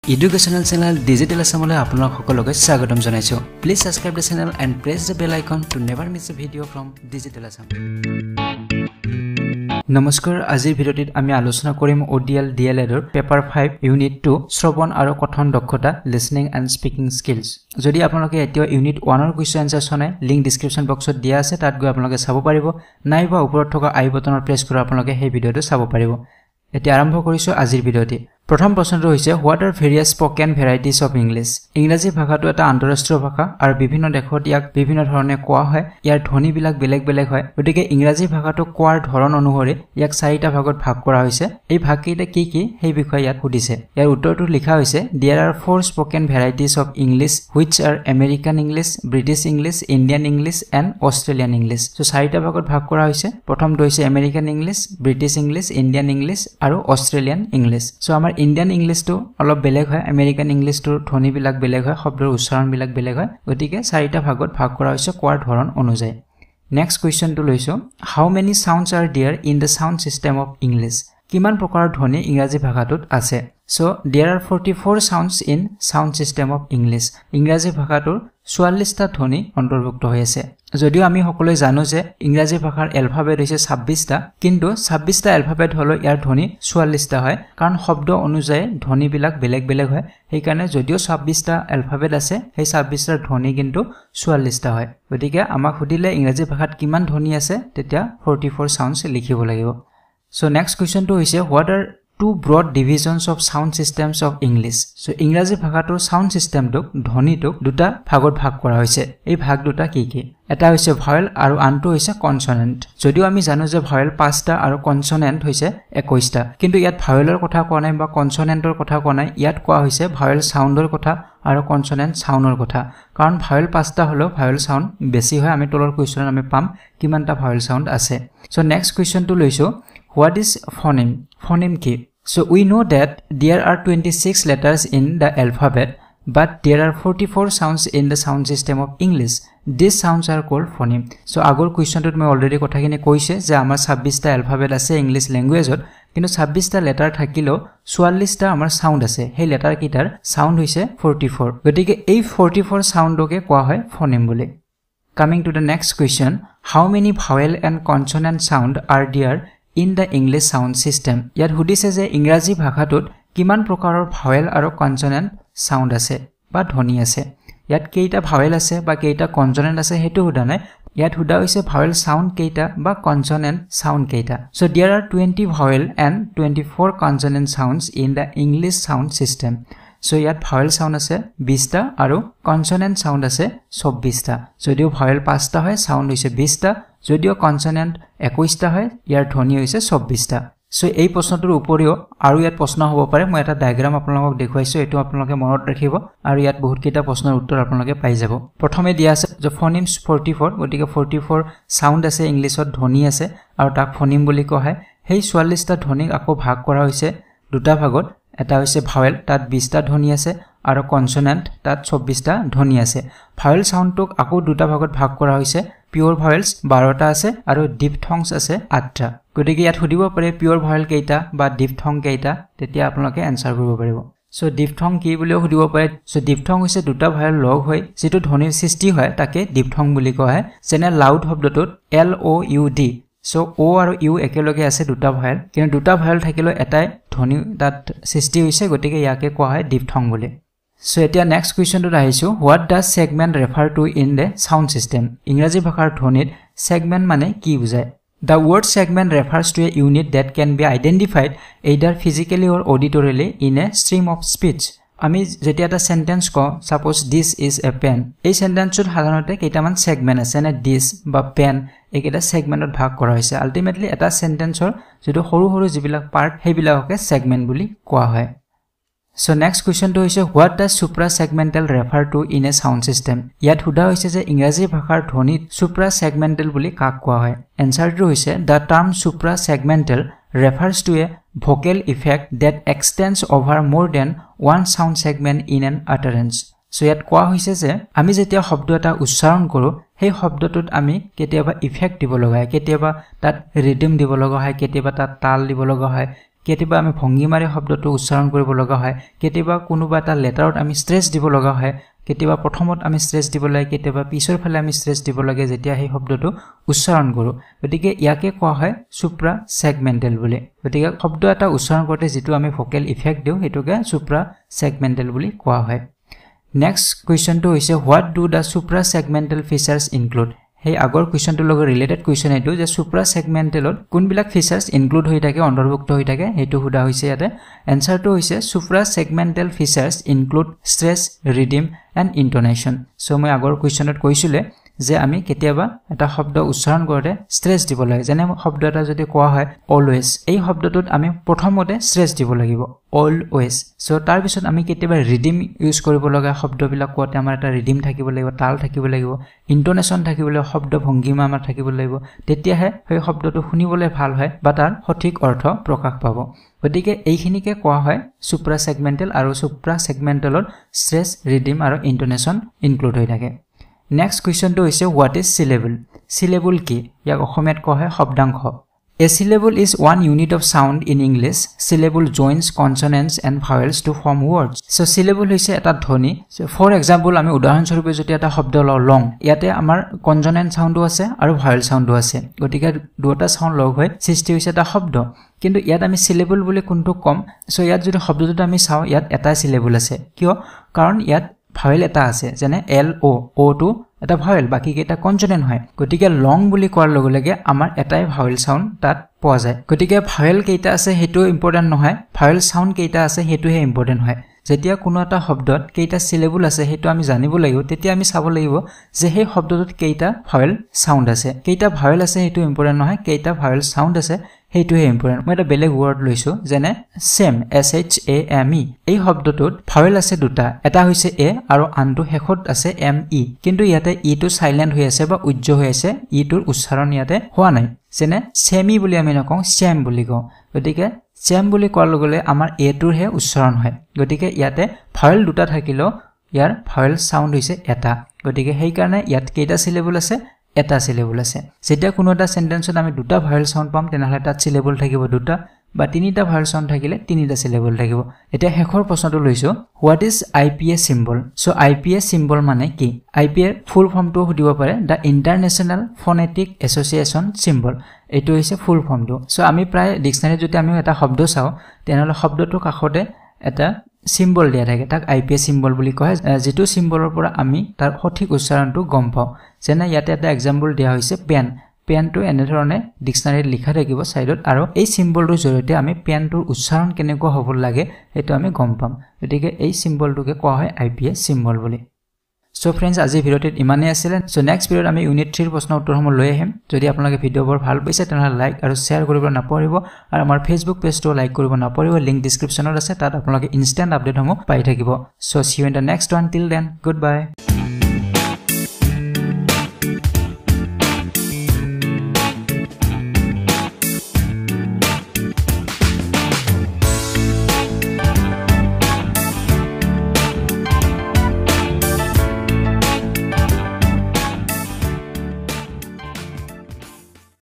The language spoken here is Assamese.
Educational channel D.El.Ed Assamole আপোনাক সকলোকে স্বাগতম জনাইছো Please subscribe the channel and press the bell icon to never miss a video from D.El.Ed Assam নমস্কাৰ আজিৰ ভিডিঅ'টিত আমি আলোচনা কৰিম ODL D.El.Ed ৰ পেপাৰ 5 ইউনিট 2 শ্ৰৱণ আৰু কথন দক্ষতা লিসনিং এণ্ড স্পিকিং স্কিলছ যদি আপোনালোকে এতিয়া ইউনিট 1 ৰ কুৱেশ্যন আনসাৰ শুনে লিংক ডেসক্ৰিপচন বক্সত দিয়া আছে তাত গৈ আপোনালোকে চাব পাৰিব নাইবা ওপৰত থকা আই বটনৰ প্ৰেছ কৰি আপোনালোকে সেই ভিডিঅ'টো চাব পাৰিব এতিয়া আৰম্ভ কৰিছো আজিৰ ভিডিঅ'টি প্ৰথম প্ৰশ্নটো হৈছে what are various spoken varieties of English ইংৰাজী ভাষাটো এটা আন্তঃৰাষ্ট্ৰীয় ভাষা আৰু বিভিন্ন দেশত ইয়াক বিভিন্ন ধৰণে কোৱা হয় ইয়াৰ ধ্বনি বিলাক বেলেগ বেলেগ হয় গতিকে ইংৰাজী ভাষাটো কোৱাৰ ধৰণ অনুসৰি ইয়াক চাৰিটা ভাগত ভাগ কৰা হৈছে এই ভাগকেইটা কি কি সেই বিষয়ে ইয়াত সুধিছে ইয়াৰ উত্তৰটো লিখা হৈছে there are 4 spoken varieties of English which are American English British English Indian English and Australian English so চাৰিটা ভাগত ভাগ কৰা হৈছে প্ৰথমটো হৈছে American English British English Indian English আৰু অষ্ট্ৰেলিয়ান ইংলিছ সো আমাৰ ইণ্ডিয়ান ইংলিছটো অলপ বেলেগ হয় আমেৰিকান ইংলিছটোৰ ধ্বনি বিলাক বেলেগ হয় শব্দৰ উচ্চাৰণ বিলাক বেলেগ হয় গতিকে চাৰিটা ভাগত ভাগ কৰা হৈছে কোৱাৰ ধৰণ অনুযায়ী নেক্সট কোৱেশ্চনটো লৈছো how many sounds are there in the sound system of English কিমান প্ৰকাৰৰ ধ্বনি ইংৰাজী ভাষাটোত আছে so there are 44 sounds in sound system of English ইংৰাজী ভাষাটোৰ 44টা ধ্বনি অন্তৰ্ভুক্ত হৈ আছে যদিও আমি সকলোৱে জানো যে ইংৰাজী ভাষাৰ এলফাবেট হৈছে 26টা কিন্তু 26টা এলফাবেট হলো ইয়াৰ ধ্বনি 44টা হয় কাৰণ শব্দ অনুযায়ী ধ্বনি বিলাক বেলেগ বেলেগ হয় সেই কাৰণে যদিও 26টা এলফাবেট আছে সেই 26টাৰ ধ্বনি কিন্তু 44টা হয় গতিকে আমাক সুধিলে ইংৰাজী ভাষাত কিমান ধ্বনি আছে তেতিয়া 44 সাউন্ডস লিখিব লাগিব সো নেক্সট কোৱেশ্চনটো হৈছে what are two broad divisions of sound systems of English so ইংৰাজী ভাষাটোৰ সাউন্ড সিস্টেমটোক ধ্বনিটোক দুটা ভাগত ভাগ কৰা হৈছে এই ভাগ দুটা কি কি এটা হৈছে ভাৱেল আৰু আনটো হৈছে কনসনেন্ট যদিও আমি জানো যে ভাৱেল 5টা আৰু কনসনেন্ট হৈছে 21টা কিন্তু ইয়াত ভাৱেলৰ কথা কোৱা নাই বা কনসনেন্টৰ কথা কোৱা নাই ইয়াত কোৱা হৈছে ভাৱেল সাউন্ডৰ কথা আৰু কনসনেন্ট সাউন্ডৰ কথা কাৰণ ভাৱেল 5টা হলো ভাৱেল সাউন্ড বেছি হয় আমি তলৰ কোৱেশ্চনত আমি পাম কিমানটা ভাৱেল সাউন্ড আছে সো নেক্সট কোৱেশ্চনটো লৈছো What is phoneme? Phoneme ki? So we know that there are 26 letters in the alphabet, but there are 44 sounds in the sound system of English. These sounds are called phoneme. So agor question to me already kothakini koise je amar 26 ta alphabet ase English language ot kintu 26 ta letter thakilo 44 ta amar sound ase hey letter kitar sound hoise 44 gotike ei 44 sound oke koa hoy phoneme bole coming to the next question how many vowel and consonant sound are there in the English sound system ইয়াত হুদিছে যে ইংৰাজী ভাষাটোত কিমান প্ৰকাৰৰ ভাৱেল আৰু কনসনেন্ট সাউন্ড আছে বা ধ্বনি আছে ইয়াত কেইটা ভাৱেল আছে বা কেইটা কনসনেন্ট আছে হেতু হুদা নাই ইয়াত হুদা হৈছে ভাৱেল সাউন্ড কেইটা বা কনসনেন্ট সাউন্ড কেইটা so there are 20 vowel and 24 consonant sounds in the English sound system so ইয়াত ভাৱেল সাউন্ড আছে 20টা আৰু কনসনেন্ট সাউন্ড আছে 24টা যদিও ভাৱেল 5টা হয় সাউন্ড হৈছে 20টা যদিও কনসনেন্ট 21টা হয় ইয়াৰ ধ্বনি হৈছে 24টা সো এই প্ৰশ্নটোৰ উপৰিও আৰু ইয়াত প্ৰশ্ন হ'ব পাৰে মই এটা ডায়াগ্ৰাম আপোনালোকক দেখুৱাইছো এটো আপোনালোকে মনত ৰাখিব আৰু ইয়াত বহুত কেইটা প্ৰশ্নৰ উত্তৰ আপোনালোকে পাই যাব প্ৰথমে দিয়া আছে যে ফোনেমছ 44 গতিকে 44 সাউন্ড আছে ইংলিছত ধ্বনি আছে আৰু তাক ফোনেম বুলি কোৱা হয় সেই 44টা ধ্বনিক আকৌ ভাগ কৰা হৈছে দুটা ভাগত এটা হৈছে ভাৱেল তাত 20টা ধ্বনি আছে আৰু কনসনেন্ট তাত 24টা ধ্বনি আছে ভাৱেল সাউন্ডটোক আকৌ দুটা ভাগত ভাগ কৰা হৈছে পিওৰ ভাৱেলস 12টা আছে আৰু ডিফথংস আছে 8টা গতিকে ইয়াত সুধিব পাৰে পিওৰ ভাৱেল কেইটা বা ডিফথং কেইটা তেতিয়া আপোনালোকে আনসাৰ কৰিব পাৰিব সো ডিফথং কি বুলিও সুধিব পাৰে সো ডিফথং হৈছে দুটা ভাৱেল লগ হৈ যেটো ধ্বনিৰ সৃষ্টি হয় তাকে ডিফথং বুলি কোৱা হয় যেনে লাউড শব্দটোত L O U D so O আৰু U একেলগে আছে দুটা ভাৱেল কিন্তু দুটা ভাৱেল থাকিলে এটাই ধ্বনি তাত সৃষ্টি হৈছে গতিকে ইয়াকে কোৱা হয় ডিফথং বুলি So এতিয়া next question to আহিছো what does segment refer to in the sound system ইংৰাজী ভাষাৰ ধ্বনিত segment মানে কি বুজায় The word segment refers to a unit that can be identified either physically or auditorily in a stream of speech আমি যেতিয়া এটা সেন্টেন্স ক suppose this is a pen এই সেন্টেন্সত সাধাৰণতে কেইটামান segment আছে না this বা pen একেটা segmentত ভাগ কৰা হৈছে ultimately এটা সেন্টেন্সৰ যেটো সৰু সৰু যিবিলাক পাৰ্ট হেবিলাককে segment বুলি কোৱা হয় So next question to is what does Supra Segmental refer to in a sound system? Yat huda hoise je ইংৰাজী ভাষাৰ ধ্বনিত Supra Segmental বুলি কাক কোৱা হয় answer to hoise the term Supra Segmental refers to a vocal effect that extends over more than one sound segment in an utterance so yat কোৱা হৈছে যে আমি যেতিয়া শব্দ এটা উচ্চাৰণ কৰো সেই শব্দটোত আমি কেতিয়াবা ইফেক্ট দিব লগা হয় কেতিয়াবা তাত ৰিদম দিব লগা হয় কেতিয়াবা তাত তাল দিব লগা হয় কেতিয়াবা আমি ভংগিমাৰে শব্দটো উচ্চাৰণ কৰিব লগা হয় কেতিয়াবা কোনোবা এটা লেটাৰত আমি স্ট্ৰেছ দিব লগা হয় কেতিয়াবা প্ৰথমত আমি স্ট্ৰেছ দিব লাগে কেতিয়াবা পিছৰ ফালে আমি স্ট্ৰেছ দিব লাগে যেতিয়া সেই শব্দটো উচ্চাৰণ কৰো গতিকে ইয়াকে কোৱা হয় সুপ্ৰা সেগমেন্টাল বুলি গতিকে শব্দ এটা উচ্চাৰণ কৰোতে যেটো আমি ভোকেল ইফেক্ট দিও হেতুকে সুপ্ৰা সেগমেন্টাল বুলি কোৱা হয় নেক্সট কোৱেশ্চনটো হৈছে what do the supra segmental features include hey agor question to logo related question etu je supra segmental ot kunbilak features include hoi thake antarvukto hoi thake hetu huda hoise yate answer to hoise supra segmental features include stress rhythm and intonation so moi agor question ot koisule যে আমি কেতিয়াবা এটা শব্দ উচ্চাৰণ কৰোতে স্ট্ৰেছ দিব লাগে যেনে শব্দ এটা যদি কোৱা হয় অলৱেজ এই শব্দটোত আমি প্ৰথমতে স্ট্ৰেছ দিব লাগিব অলৱেজ সো তাৰ পিছত আমি কেতিয়াবা ৰিডিম ইউজ কৰিব লগা শব্দবিলাক কোৱাতে আমাৰ এটা ৰিডিম থাকিব লাগিব তাল থাকিব লাগিব ইনটোনেশন থাকিব লাগিব শব্দ ভংগিমা আমাৰ থাকিব লাগিব তেতিয়াহে সেই শব্দটো শুনিবলৈ ভাল হয় বা তাৰ সঠিক অৰ্থ প্ৰকাশ পাব গতিকে এইখিনিকে কোৱা হয় সুপ্ৰা সেগমেন্টাল আৰু সুপ্ৰা সেগমেন্টালৰ স্ট্ৰেছ ৰিডিম আৰু ইনটোনেশন ইনক্লুড হৈ থাকে Next question to is what is syllable? Syllable ki yak okhomiyat ko hai shobdangkho. A syllable is one unit of sound in English. Syllable joins consonants and vowels to form words. So syllable hoise eta dhoni. So for example ami udaharon sorupe joti eta shobdo long. Yate amar consonant sound ase aru vowel sound ase. Gotike duota sound log hoy srishti hoise eta shobdo. Kintu yat ami syllable bole kuntu kom. So yat jodi shobdo jodi ami sao yat eta syllable ase. Kyo? Karon yat vowel eta ase jene l o to eta vowel baki keita consonant hoy gotike long buli koar logolege amar etai vowel sound tat poa jay gotike vowel keita ase hetu important nohoy vowel sound keita ase hetu he important hoy jetia kuno eta শব্দত keita syllable ase hetu ami janibo lagibo tetia ami sabo lagibo je he শব্দটোত keita vowel sound ase keita vowel ase hetu important nohoy keita vowel sound ase হেতু হে ইম্পৰ্টেন্ট মই এটা বেলেগ ওয়াৰ্ড লৈছো যেনে same SHAME এই শব্দটোত ভাৱেল আছে দুটা এটা হৈছে এ আৰু আনটো হেখত আছে ME কিন্তু ইয়াতে ই টো সাইলেন্ট হৈ আছে বা উজ্জ হৈ আছে ই টোৰ উচ্চাৰণ ইয়াতে হোৱা নাই যেনে semi বুলি আমি নকওঁ same বুলি কওঁ গতিকে same বুলি কোৱাৰ লগে আমাৰ এ টোৰ হে উচ্চাৰণ হয় গতিকে ইয়াতে ভাৱেল দুটা থাকিলো ইয়াৰ ভাৱেল সাউন্ড হৈছে এটা গতিকে হেই কাৰণে ইয়াত কেইটা সিলেবল আছে এটা syllable আছে যেটা কোনো এটা সেন্টেন্সত আমি দুটা vowel sound পাম তেনেহলে তাত syllable থাকিব দুটা বা তিনিটা vowel sound থাকিলে তিনিটা syllable থাকিব এটা হেখৰ প্ৰশ্নটো লৈছো what is IPA symbol so IPA symbol মানে কি IPA ফুল ফৰ্মটো হদিব পাৰে the International Phonetic Association symbol এটো হৈছে ফুল ফৰ্মটো so আমি প্ৰায় ডিকশনাৰী যদি আমি এটা শব্দ চাও তেনেহলে শব্দটো কাখতে এটা symbol দিয়া থাকে তাক IPA symbol বুলি কয় যেটো symbolৰ পৰা আমি তাৰ সঠিক উচ্চাৰণটো গম পাও যেনে ইয়াতে এটা एग्जांपल দিয়া হৈছে পেন পেনটো এনে ধৰণে ডিকশনাৰীত লিখা থাকিব সাইডত আৰু এই symbolটোৰ জৰিয়তে আমি পেনটোৰ উচ্চাৰণ কেনেকৈ হ'ব লাগে এটো আমি গম পাম গতিকে এই symbolটোকে কোৱা হয় IPA symbol বুলি So friends আজি ভিডিওটিত ইমানেই আছিল so next ভিডিওত আমি ইউনিট 3 প্ৰশ্ন উত্তৰসমূহ লৈ আহিম যদি আপোনালোকে ভিডিওবোৰ ভাল পাইছে তেনেহলে লাইক আৰু শেয়াৰ কৰিব নাপাহৰিব আৰু আমাৰ ফেসবুক পেজটো লাইক কৰিব নাপাহৰিব লিংক ডেসক্ৰিপচনত আছে তাত আপোনালোকে ইনষ্টেন্ট আপডেটসমূহ পাই থাকিব so see you in the next one till then goodbye